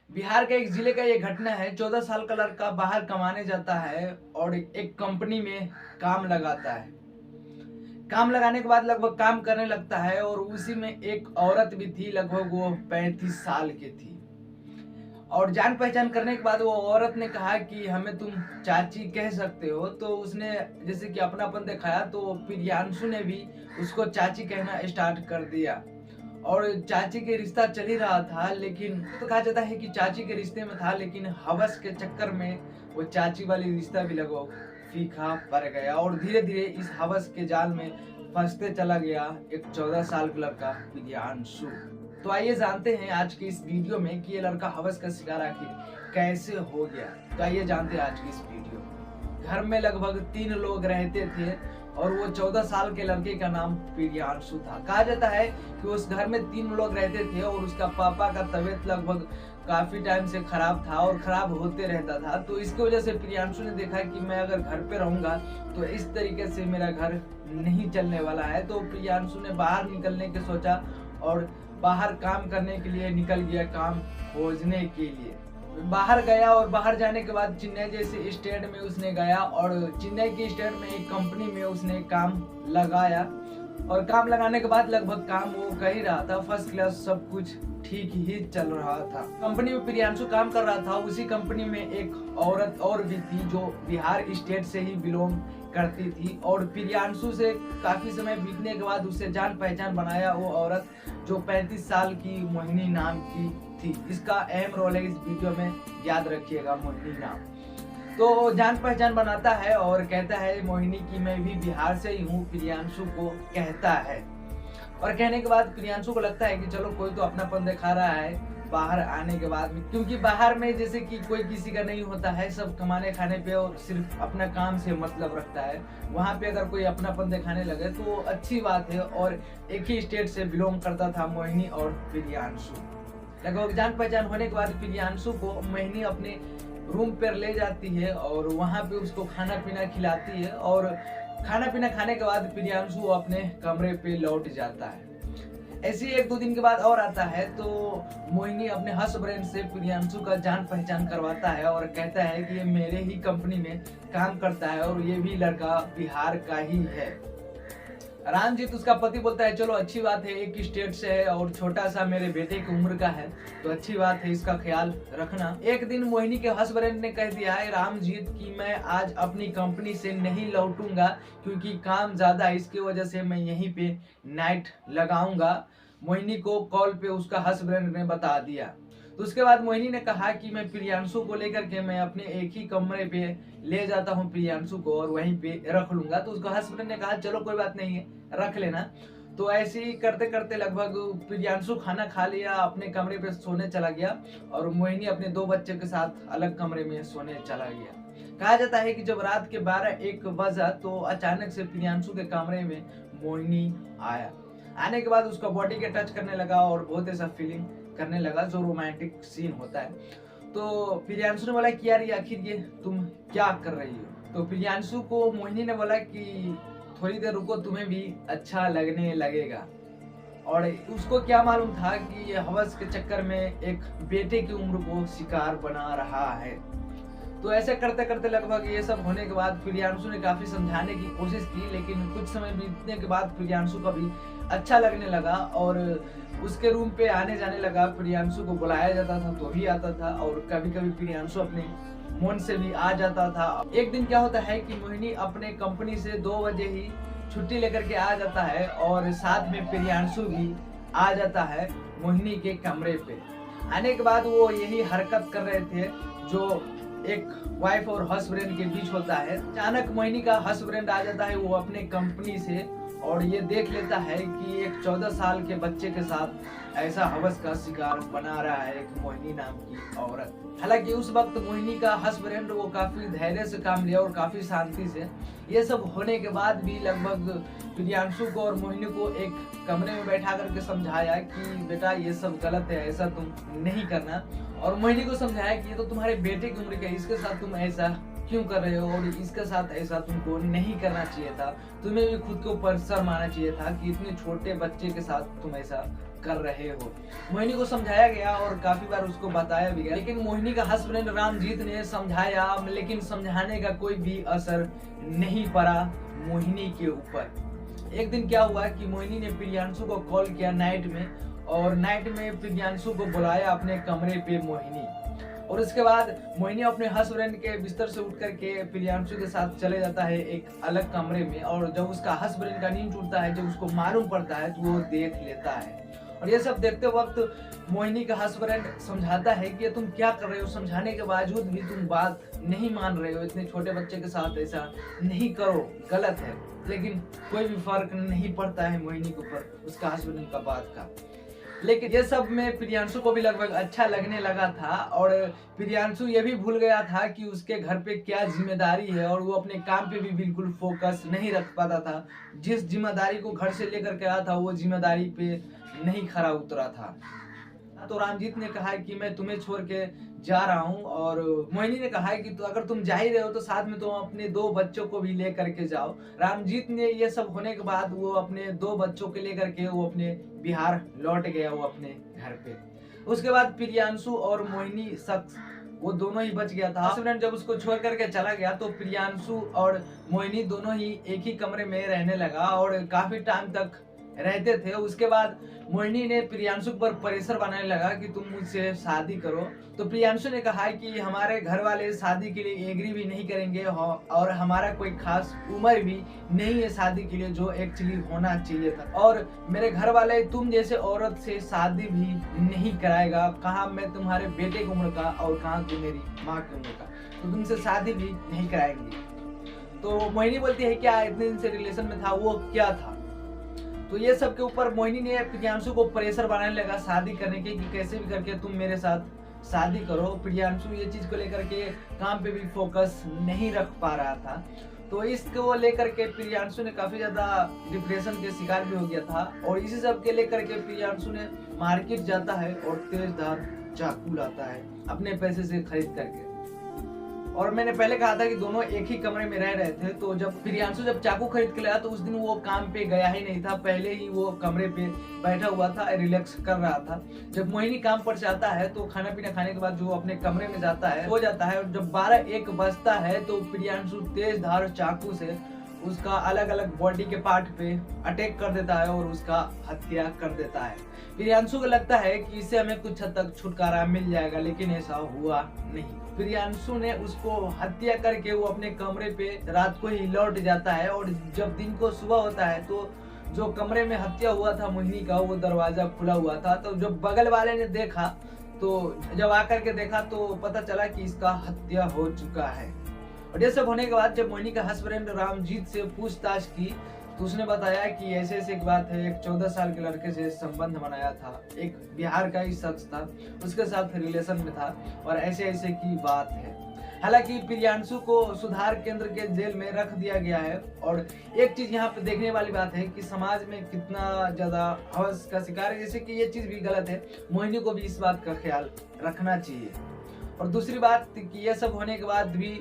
बिहार के एक जिले का ये घटना है। 14 साल का लड़का बाहर कमाने जाता है और एक कंपनी में काम लगाता है। काम लगाने के बाद लगभग काम करने लगता है और उसी में एक औरत भी थी, लगभग वो 35 साल की थी। और जान पहचान करने के बाद वो औरत ने कहा कि हमें तुम चाची कह सकते हो। तो उसने जैसे कि अपनापन दिखाया, तो प्रियांशु ने भी उसको चाची कहना स्टार्ट कर दिया। और चाची के रिश्ता चल ही रहा था, लेकिन तो कहा जाता है कि चाची के रिश्ते में था, लेकिन हवस के चक्कर में वो चाची वाली रिश्ता भी लगभग फीका पड़ गया और धीरे धीरे इस हवस के जाल में फंसते चला गया एक 14 साल का लड़का प्रियांशु। तो आइए जानते हैं आज की इस वीडियो में कि ये लड़का हवस का शिकार आखिर कैसे हो गया। तो आइए जानते हैं आज की इस वीडियो। घर में लगभग 3 लोग रहते थे और वो 14 साल के लड़के का नाम प्रियांशु था। कहा जाता है कि उस घर में 3 लोग रहते थे और उसका पापा का तबीयत लगभग काफी टाइम से खराब था और खराब होते रहता था। तो इसकी वजह से प्रियांशु ने देखा कि मैं अगर घर पे रहूंगा तो इस तरीके से मेरा घर नहीं चलने वाला है। तो प्रियांशु ने बाहर निकलने की सोचा और बाहर काम करने के लिए निकल गया, काम खोजने के लिए बाहर गया। और बाहर जाने के बाद चेन्नई जैसे स्टेट में उसने गया और चेन्नई के स्टेट में एक कंपनी में उसने काम लगाया। और काम लगाने के बाद लगभग काम वो कर ही रहा था, फर्स्ट क्लास, सब कुछ ठीक ही चल रहा था। कंपनी में प्रियांशु काम कर रहा था। उसी कंपनी में एक औरत और भी थी जो बिहार स्टेट से ही बिलोंग करती थी। और प्रियांशु से काफी समय बीतने के बाद उससे जान पहचान बनाया वो औरत, जो 35 साल की मोहिनी नाम की थी। इसका अहम रोल है इस वीडियो में, याद रखिएगा, मोहिनी नाम। तो जान पहचान बनाता है और कहता है मोहिनी की मैं भी बिहार से ही हूँ, प्रियांशु को कहता है। और कहने के बाद प्रियांशु को लगता है कि चलो कोई तो अपनापन दिखा रहा है बाहर आने के बाद में, क्योंकि बाहर में जैसे कि कोई किसी का नहीं होता है, सब कमाने खाने पे और सिर्फ अपना काम से मतलब रखता है। वहाँ पे अगर कोई अपनापन दिखाने लगे तो अच्छी बात है। और एक ही स्टेट से बिलोंग करता था मोहिनी और प्रियांशु। लगभग जान पहचान होने के बाद प्रियांशु को मोहिनी अपने रूम पर ले जाती है और वहाँ पे उसको खाना पीना खिलाती है। और खाना पीना खाने के बाद प्रियांशु अपने कमरे पे लौट जाता है। ऐसे ही 1-2 दिन के बाद और आता है तो मोहिनी अपने हस्बैंड से प्रियांशु का जान पहचान करवाता है और कहता है कि ये मेरे ही कंपनी में काम करता है और ये भी लड़का बिहार का ही है। रामजीत उसका पति बोलता है चलो अच्छी बात है, एक स्टेट से है और छोटा सा मेरे बेटे की उम्र का है, तो अच्छी बात है, इसका ख्याल रखना। एक दिन मोहिनी के हस्बैंड ने कह दिया है रामजीत कि मैं आज अपनी कंपनी से नहीं लौटूंगा क्योंकि काम ज्यादा है, इसकी वजह से मैं यहीं पे नाइट लगाऊंगा। मोहिनी को कॉल पे उसका हस्बैंड ने बता दिया। तो उसके बाद मोहिनी ने कहा कि मैं प्रियांशु को लेकर के मैं अपने एक ही कमरे पे ले जाता हूँ प्रियांशु को और वहीं पे रख लूंगा। तो उसका हस्बैंड ने कहा चलो कोई बात नहीं है, रख लेना। तो ऐसे ही करते करते लगभग प्रियांशु खाना खा लिया, अपने कमरे पे सोने चला गया और मोहिनी अपने 2 बच्चे के साथ अलग कमरे में सोने चला गया। कहा जाता है कि जब रात के 12-1 बजा तो अचानक से प्रियांशु के कमरे में मोहिनी आया। आने के बाद उसका बॉडी के टच करने लगा और बहुत ऐसा फीलिंग करने लगा जो रोमांटिक सीन होता है। तो प्रियांशु ने बोला कि यार ये आखिर ये तुम क्या कर रही हो। तो प्रियांशु को मोहिनी ने बोला कि थोड़ी देर रुको, तुम्हें भी अच्छा लगने लगेगा। और उसको क्या मालूम था कि ये हवस के चक्कर में एक बेटे की उम्र को शिकार बना रहा है। तो ऐसे करते करते लगभग ये सब होने के बाद प्रियांशु ने काफी समझाने की कोशिश की, लेकिन कुछ समय बीतने के बाद प्रियांशु का भी अच्छा लगने लगा और उसके रूम पे आने जाने लगा। प्रियांशु को बुलाया जाता था तो भी आता था और कभी कभी प्रियांशु अपने मन से भी आ जाता था। एक दिन क्या होता है कि मोहिनी अपने कंपनी से 2 बजे ही छुट्टी लेकर के आ जाता है और साथ में प्रियांशु भी आ जाता है मोहिनी के कमरे पे। आने के बाद वो यही हरकत कर रहे थे जो एक वाइफ और हस्बैंड के बीच होता है। अचानक मोहिनी का हस्बैंड आ जाता है वो अपने कंपनी से और ये देख लेता है कि एक 14 साल के बच्चे के साथ ऐसा हवस का शिकार बना रहा है एक मोहिनी नाम की औरत। हालांकि उस वक्त मोहिनी का हस्बैंड वो काफी धैर्य से काम लिया और काफी शांति से। ये सब होने के बाद भी लगभग प्रियांशु को और मोहिनी को एक कमरे में बैठा करके समझाया कि बेटा ये सब गलत है, ऐसा तुम नहीं करना। और मोहिनी को समझाया कि ये तो तुम्हारे बेटे की उम्र का है, इसके साथ तुम ऐसा क्यों कर रहे हो और इसके साथ ऐसा तुमको नहीं करना चाहिए था। तुम्हें भी खुद के ऊपर शर्म आना चाहिए था कि इतने छोटे बच्चे के साथ तुम ऐसा कर रहे हो। मोहिनी को समझाया गया और काफी बार उसको बताया भी गया, लेकिन मोहिनी का हस्बैंड रामजीत ने समझाया, लेकिन समझाने का कोई भी असर नहीं पड़ा मोहिनी के ऊपर। एक दिन क्या हुआ कि मोहिनी ने प्रियांशु को कॉल किया नाइट में, और नाइट में प्रियांशु को बुलाया अपने कमरे पे मोहिनी, और उसके बाद मोहिनी अपने हस्बैंड के बिस्तर से उठ करके प्रियांशु के साथ चले जाता है एक अलग कमरे में। और जब उसका हस्बैंड का नींद टूटता है, जब उसको मालूम पड़ता है तो वो देख लेता है। और ये सब देखते वक्त मोहिनी का हस्बैंड समझाता है कि तुम क्या कर रहे हो, समझाने के बावजूद भी तुम बात नहीं मान रहे हो, इतने छोटे बच्चे के साथ ऐसा नहीं करो, गलत है। लेकिन कोई भी फर्क नहीं पड़ता है मोहिनी के ऊपर उसका हस्बैंड का बात का। लेकिन ये सब में प्रियांशु को भी लगभग अच्छा लगने लगा था, और प्रियांशु ये भी भूल गया था कि उसके घर पे क्या जिम्मेदारी है, और वो अपने काम पे भी बिल्कुल फोकस नहीं रख पाता था। जिस जिम्मेदारी को घर से लेकर के आया था वो जिम्मेदारी पे नहीं खरा उतरा था। तो रामजीत ने कहा कि मैं तुम्हें छोड़ के जा रहा हूँ, और मोहिनी ने कहा कि तो अगर तुम जा ही रहे हो तो साथ में तुम अपने 2 बच्चों को भी लेकर के जाओ। रामजीत ने ये सब होने के बाद वो अपने 2 बच्चों को लेकर के वो अपने बिहार लौट गया, वो अपने घर पे। उसके बाद प्रियांशु और मोहिनी शख्स वो दोनों ही बच गया था। हस्बैंड जब उसको छोड़ करके चला गया तो प्रियांशु और मोहिनी दोनों ही एक ही कमरे में रहने लगा, और काफी टाइम तक रहते थे। उसके बाद मोहिनी ने प्रियांशु पर प्रेशर बनाने लगा कि तुम मुझसे शादी करो। तो प्रियांशु ने कहा कि हमारे घर वाले शादी के लिए एग्री भी नहीं करेंगे, और हमारा कोई खास उम्र भी नहीं है शादी के लिए जो एक्चुअली होना चाहिए था, और मेरे घर वाले तुम जैसे औरत से शादी भी नहीं कराएगा। कहाँ मैं तुम्हारे बेटे की उम्र का और कहाँ तुम मेरी माँ की उम्र का, तो तुमसे शादी भी नहीं कराएंगे। तो मोहिनी बोलती है क्या इतने दिन से रिलेशन में था, वो क्या था। तो ये सब के ऊपर मोहिनी ने प्रियांशु को प्रेशर बनाने लगा शादी करने के, कि कैसे भी करके तुम मेरे साथ शादी करो। प्रियांशु ये चीज को लेकर के काम पे भी फोकस नहीं रख पा रहा था। तो इसको लेकर के प्रियांशु ने काफी ज्यादा डिप्रेशन के शिकार भी हो गया था, और इसी सब के लेकर के प्रियांशु ने मार्केट जाता है और तेजधार चाकू लाता है अपने पैसे से खरीद करके। और मैंने पहले कहा था कि दोनों एक ही कमरे में रह रहे थे। तो जब प्रियांशु चाकू खरीद के लाया तो उस दिन वो काम पे गया ही नहीं था, पहले ही वो कमरे पे बैठा हुआ था, रिलैक्स कर रहा था। जब मोहिनी काम पर जाता है तो खाना पीना खाने के बाद जो अपने कमरे में जाता है हो जाता है, और जब 12-1 बजता है तो प्रियांशु तेज धार चाकू से उसका अलग अलग बॉडी के पार्ट पे अटैक कर देता है और उसका हत्या कर देता है। प्रियांशु को लगता है कि इससे हमें कुछ हद तक छुटकारा मिल जाएगा, लेकिन ऐसा हुआ नहीं। प्रियांशु ने उसको हत्या करके वो अपने कमरे पे रात को ही लौट जाता है, और जब दिन को सुबह होता है तो जो कमरे में हत्या हुआ था मोहिनी का वो दरवाजा खुला हुआ था। तो जब बगल वाले ने देखा, तो जब आकर के देखा तो पता चला कि इसका हत्या हो चुका है। और ये सब होने के बाद जब मोहिनी का हस्बैंड रामजीत से पूछताछ की तो उसने बताया कि ऐसे ऐसे एक बात है, एक 14 साल के लड़के से संबंध बनाया था, एक बिहार का ही शख्स था, उसके साथ रिलेशन में था, और ऐसे ऐसे की बात है। हालांकि प्रियांशु को सुधार केंद्र के जेल में रख दिया गया है। और एक चीज यहाँ पे देखने वाली बात है कि समाज में कितना ज्यादा हवस का शिकार है, जैसे कि ये चीज भी गलत है, मोहिनी को भी इस बात का ख्याल रखना चाहिए। और दूसरी बात कि यह सब होने के बाद भी